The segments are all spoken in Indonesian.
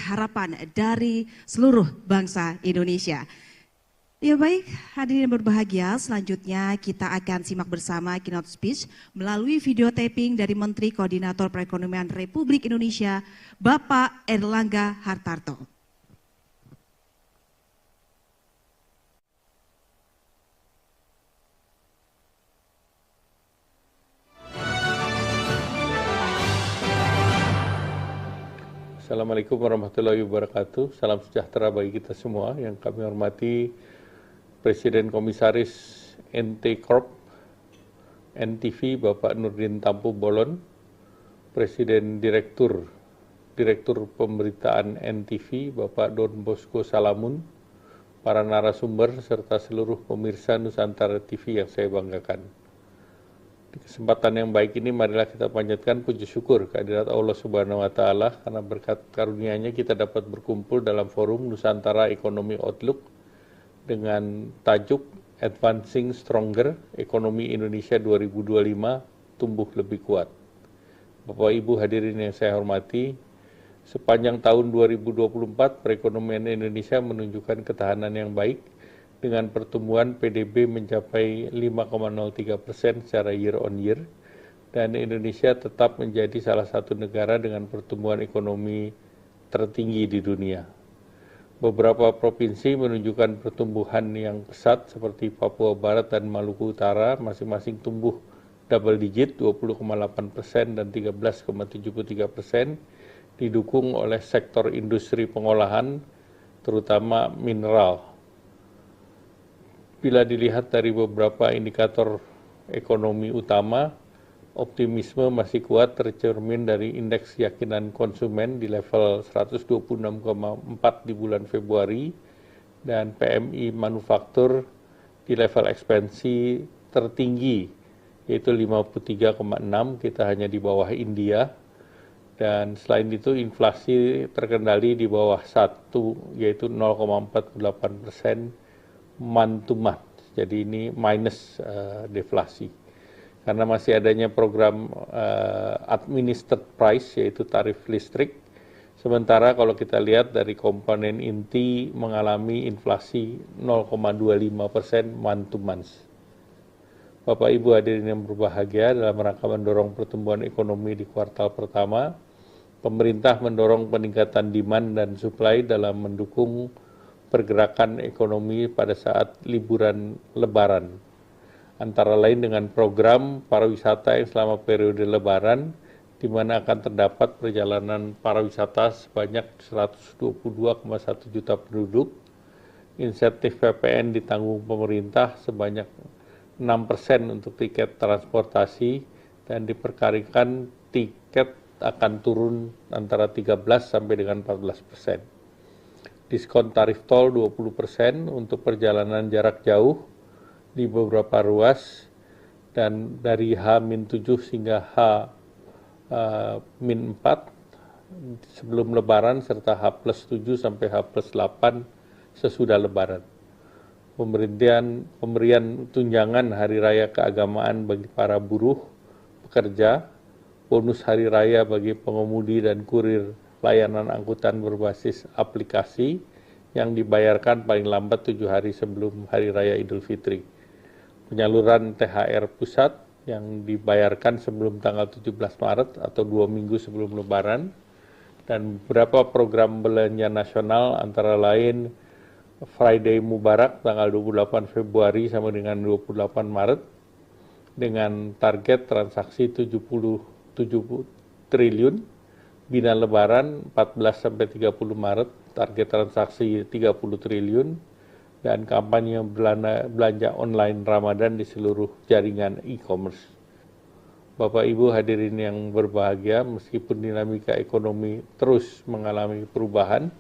harapan dari seluruh bangsa Indonesia. Ya baik, hadirin yang berbahagia, selanjutnya kita akan simak bersama keynote speech melalui video taping dari Menteri Koordinator Perekonomian Republik Indonesia, Bapak Erlangga Hartarto. Assalamualaikum warahmatullahi wabarakatuh. Salam sejahtera bagi kita semua. Yang kami hormati Presiden Komisaris NT Corp NTV Bapak Nurdin Tampu Bolon, Presiden Direktur Pemberitaan NTV Bapak Don Bosco Salamun, para narasumber serta seluruh pemirsa Nusantara TV yang saya banggakan. Di kesempatan yang baik ini marilah kita panjatkan puji syukur kehadirat Allah Subhanahu wa taala karena berkat karunia-Nya kita dapat berkumpul dalam forum Nusantara Economy Outlook dengan tajuk Advancing Stronger Ekonomi Indonesia 2025 Tumbuh Lebih Kuat. Bapak Ibu hadirin yang saya hormati, sepanjang tahun 2024 perekonomian Indonesia menunjukkan ketahanan yang baik dengan pertumbuhan PDB mencapai 5,03% secara year on year, dan Indonesia tetap menjadi salah satu negara dengan pertumbuhan ekonomi tertinggi di dunia. Beberapa provinsi menunjukkan pertumbuhan yang pesat seperti Papua Barat dan Maluku Utara masing-masing tumbuh double digit 20,8% dan 13,73%, didukung oleh sektor industri pengolahan terutama mineral. Bila dilihat dari beberapa indikator ekonomi utama, optimisme masih kuat tercermin dari indeks keyakinan konsumen di level 126,4 di bulan Februari dan PMI manufaktur di level ekspansi tertinggi yaitu 53,6, kita hanya di bawah India, dan selain itu inflasi terkendali di bawah 1 yaitu 0,48% month to month, jadi ini minus deflasi. Karena masih adanya program administered price yaitu tarif listrik, sementara kalau kita lihat dari komponen inti mengalami inflasi 0,25% month to month. Bapak Ibu hadirin yang berbahagia, dalam rangka mendorong pertumbuhan ekonomi di kuartal pertama, pemerintah mendorong peningkatan demand dan supply dalam mendukung pergerakan ekonomi pada saat liburan Lebaran, antara lain dengan program pariwisata yang selama periode Lebaran, di mana akan terdapat perjalanan pariwisata sebanyak 122,1 juta penduduk, insentif PPN ditanggung pemerintah sebanyak 6% untuk tiket transportasi, dan diperkirakan tiket akan turun antara 13 sampai dengan 14%. Diskon tarif tol 20% untuk perjalanan jarak jauh di beberapa ruas, dan dari H-7 hingga H-4 sebelum Lebaran, serta H+7 sampai H+8 sesudah Lebaran. Pemberian tunjangan hari raya keagamaan bagi para buruh, pekerja, bonus hari raya bagi pengemudi dan kurir layanan angkutan berbasis aplikasi yang dibayarkan paling lambat 7 hari sebelum Hari Raya Idul Fitri. Penyaluran THR pusat yang dibayarkan sebelum tanggal 17 Maret atau 2 minggu sebelum Lebaran, dan beberapa program belanja nasional antara lain Friday Mubarak tanggal 28 Februari sampai dengan 28 Maret dengan target transaksi 77 triliun, Bina Lebaran 14 sampai 30 Maret, target transaksi 30 triliun, dan kampanye belanja online Ramadan di seluruh jaringan e-commerce. Bapak Ibu hadirin yang berbahagia, meskipun dinamika ekonomi terus mengalami perubahan,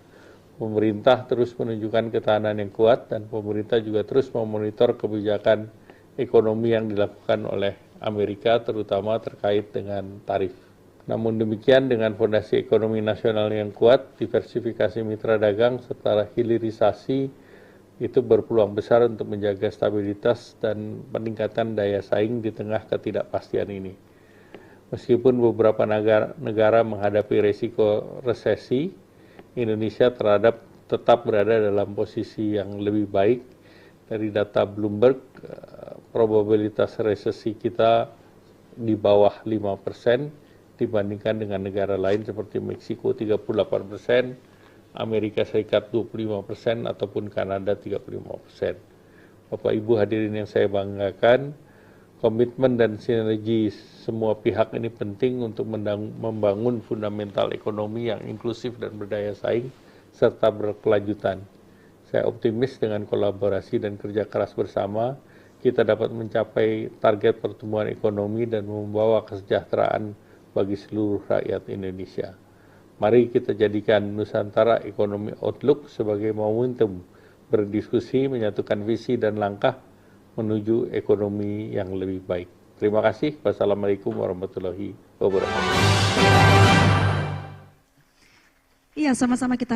pemerintah terus menunjukkan ketahanan yang kuat, dan pemerintah juga terus memonitor kebijakan ekonomi yang dilakukan oleh Amerika, terutama terkait dengan tarif. Namun demikian, dengan fondasi ekonomi nasional yang kuat, diversifikasi mitra dagang serta hilirisasi itu berpeluang besar untuk menjaga stabilitas dan peningkatan daya saing di tengah ketidakpastian ini. Meskipun beberapa negara menghadapi resiko resesi, Indonesia tetap berada dalam posisi yang lebih baik. Dari data Bloomberg, probabilitas resesi kita di bawah 5% dibandingkan dengan negara lain seperti Meksiko 38%, Amerika Serikat 25% ataupun Kanada 35%. Bapak Ibu hadirin yang saya banggakan, komitmen dan sinergi semua pihak ini penting untuk membangun fundamental ekonomi yang inklusif dan berdaya saing serta berkelanjutan. Saya optimis dengan kolaborasi dan kerja keras bersama, kita dapat mencapai target pertumbuhan ekonomi dan membawa kesejahteraan bagi seluruh rakyat Indonesia. Mari kita jadikan Nusantara Economy Outlook sebagai momentum berdiskusi, menyatukan visi dan langkah menuju ekonomi yang lebih baik. Terima kasih. Wassalamualaikum warahmatullahi wabarakatuh. Iya, sama-sama kita